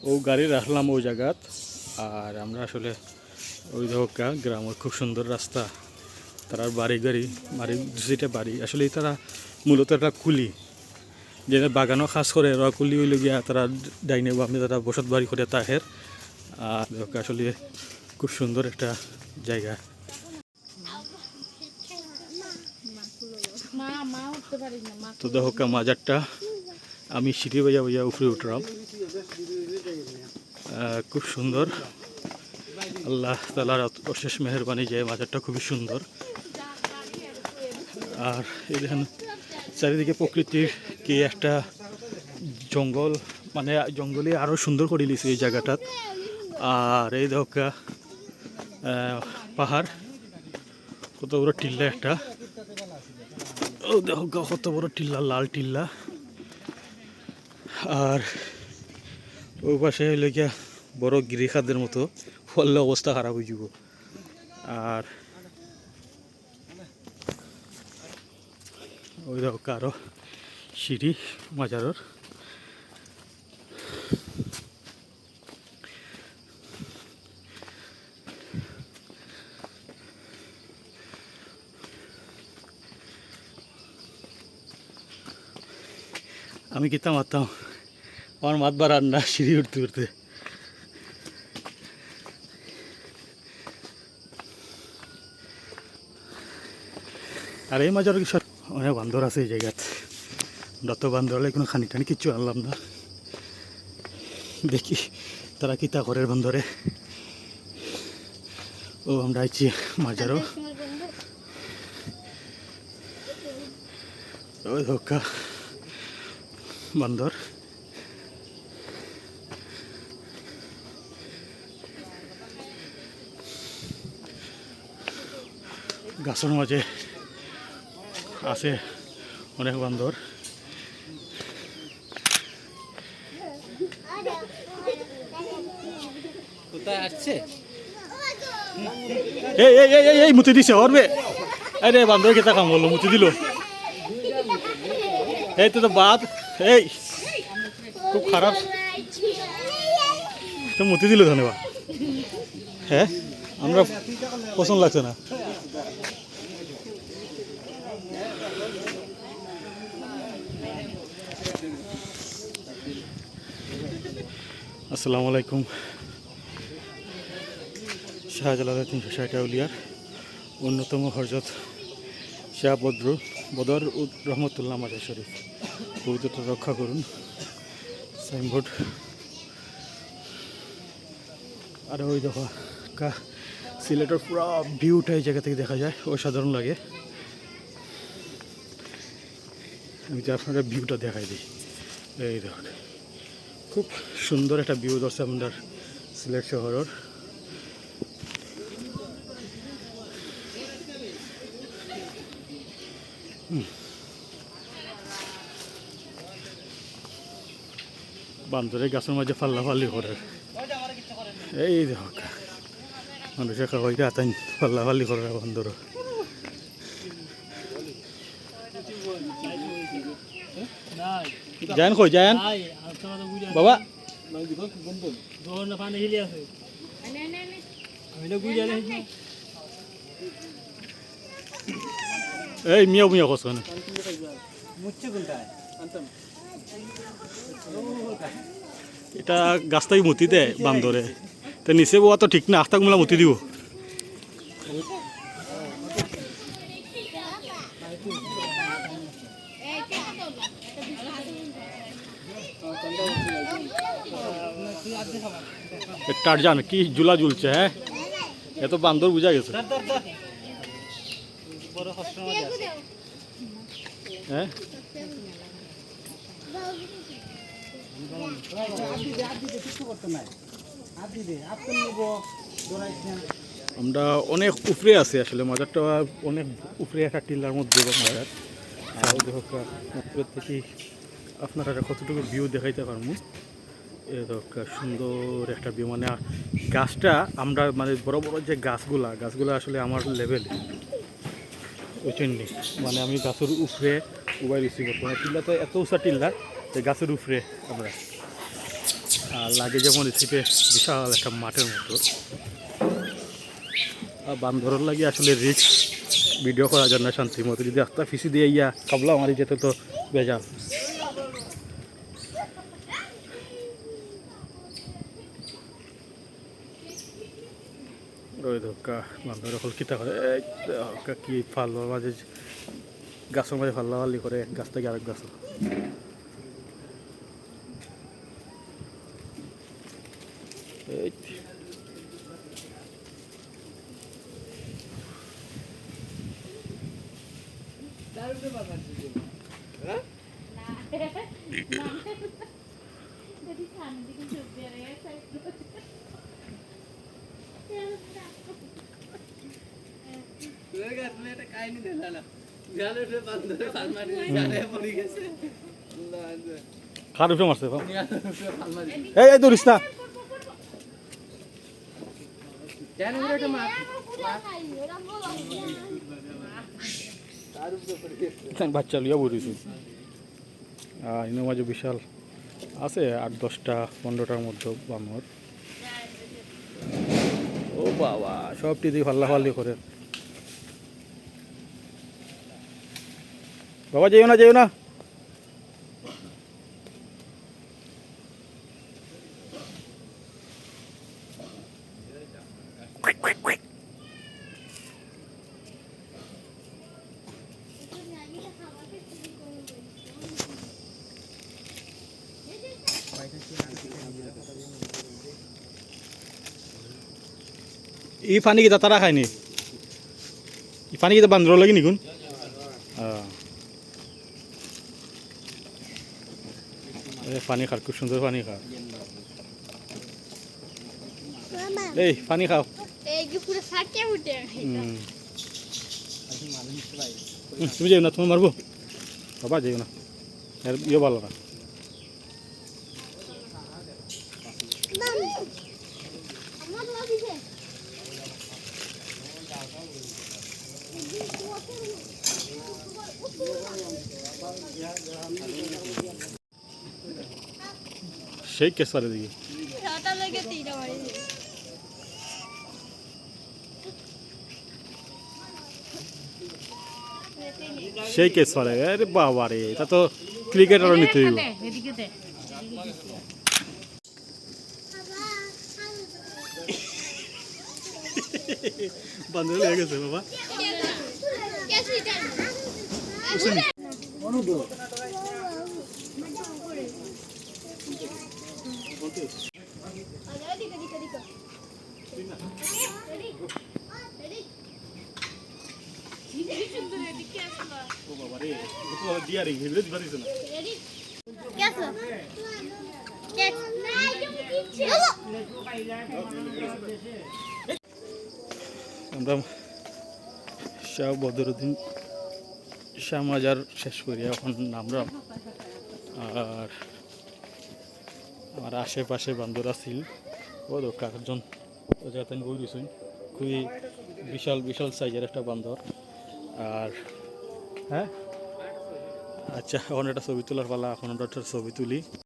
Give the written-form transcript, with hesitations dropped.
ও গাড়ি রাখলাম ওই জায়গাত। আর আমরা আসলে ওই দেখা গ্রামের খুব সুন্দর রাস্তা, তারা বাড়ি দুটা বাড়ি আসলে তারা মূলত একটা কুলি যে বাগানও খাস করে ওরা কুলি হইলে গিয়া তারা ডাইনে বামে তারা বসত বাড়ি করে তাহের। আর দেখা আসলে খুব সুন্দর একটা জায়গা। তো দেখা মাজারটা আমি সিঁড়ি বাজা বাজা উপরে উঠলাম, খুব সুন্দর। আল্লাহ তাআলার অশেষ মেহেরবানি যে মাজারটা খুবই সুন্দর। আর এই দেখেন চারিদিকে প্রকৃতির কি একটা জঙ্গল, মানে জঙ্গলে আরও সুন্দর করে দিয়েছে এই জায়গাটাত। আর এই দেখা পাহাড়, কত বড় টিল্লা একটা, ও দেখা কত বড় টিল্লা, লাল টিল্লা। আর ওই পাশে হইলে গিয়া বড় গিরিখাদের মতো, ফললে অবস্থা খারাপ হয়ে যাব। আর ওই দেখা আরো সিঁড়ি মাজারর। আমি কিতা মারতাম, আমার মাত বাড়ার না সিঁড়ি উঠতে উঠতে। আর এই মাজার অনেক বান্দর আছে এই জায়গাত। আমরা তো বান্দর হলে কোনো খানি টানি কিচ্ছু আনলাম না, দেখি তারা কিতা করে বান্দরে। ও আমরা আইছি মাজারও, ওই ধোকা বান্দর। গাছের মাঝে আছে অনেক বান্দর। কোথায় আসছে? এই মুতি দিছে ওরবে। আরে বান্দর কেতা কাম করলো, মুতি দিল। এই তো বাদ, এই খুব খারাপ তো মুতি দিল ধন্যবাদ। হ্যাঁ আমরা পছন্দ লাগছে না। আসসালামু আলাইকুম। শাহজালাল 360 আউলিয়ার অন্যতম হযরত শাহ বদর রহমতুল্লাহ মাজার শরীফ, পবিত্রতা রক্ষা করুন। সাইনবোর্ড। আর ওই দেখো সিলেটের পুরো ভিউটা এই জায়গা থেকে দেখা যায়, অসাধারণ লাগে। আমি যে আপনারা ভিউটা দেখাই দিই। এই দেখ খুব সুন্দর একটা ভিউ ধরছে আমাদের সিলেট শহরের। বান্দরের গাছের মাঝে ফাল্লাফাল্লি করে, এই দেখো মানুষের খাওয়াইতে আতাই ফাল্লাফাল্লি করে বান্দর। যান কই যান বাবা, এই মিয়া মিয়া কস না এটা গাছটাই মতি দেয় বান্দরে, তো নিচে বোয়া তো ঠিক না, আস্তা কুমলা মতি দিব। টারজান কি ঝুলা ঝুলছে, হ্যাঁ এত বান্দর বুঝা গেছে। হ্যাঁ আমরা অনেক উপরে আছি, আসলে মাজারটা অনেক উপরে একটা টিল্লার মধ্যে মাজার। উপরের থেকে আপনারা কতটুকু ভিউ দেখাইতে পারবো। সুন্দর একটা ভিউ, মানে গাছটা আমরা মানে বড় বড় যে গাছগুলা আসলে আমার লেভেল ওইটাই, মানে আমি গাছের উপরে মোবাইল রিসিভ করতে, টিল্লা তো এত উঁচা টিল্লা যে গাছের উপরে আমরা। আর লাগে যেমন রিসিপে বিশাল একটা মাঠের মতো। আর বান্দরের লাগে আসলে রিক্স ভিডিও করার জন্য শান্তির মতো যদি একটা ফিসি দিয়ে ইয়া কাবলা মারি যেত তো বেজাল। ওই ধোকা বান্দর হল কিতা করে কি ফাল্লার মাঝে গাছের মাঝে ফাল্লাফাল্লি করে এক গাছ থেকে আরেক গাছ। কার উপরে মারছে এই ধরিস না বাচ্চা লিয়া বলিস। আর এর মাঝে বিশাল আছে 8-10টা 15টার মধ্যে বানর। ও বাবা সবটি দিয়ে ফাল্লাফাল্লি করে। বাবা যেও না যেও না। এই পানি কি তারা খায়নি? এই পানি কি বান্দর লাগি নিকুন? পানি খাও, খুব সুন্দর পানি খাও। এই পানি খাও। তুমি যাও না, তুমি মারবো বাবা, যাও না, ইয়ে ভালো না। সেই কেস পারে দেখি সেই কেস পারে। আরে বাবা রে, এটা তো ক্রিকেটারও নিতে হইব। বান্ধব লেগে গেছে বাবা। আমরা শাহ বদরুদ্দিন শাহ মাজার শেষ করি এখন আমরা। আর আমার আশেপাশে বান্দর আছিল ও তো কারজন যাতেন বই দিয়েছেন, খুবই বিশাল বিশাল সাইজের একটা বান্দর। আর হ্যাঁ আচ্ছা, এখন একটা ছবি তোলার পালা, এখন আমরা একটা ছবি তুলি।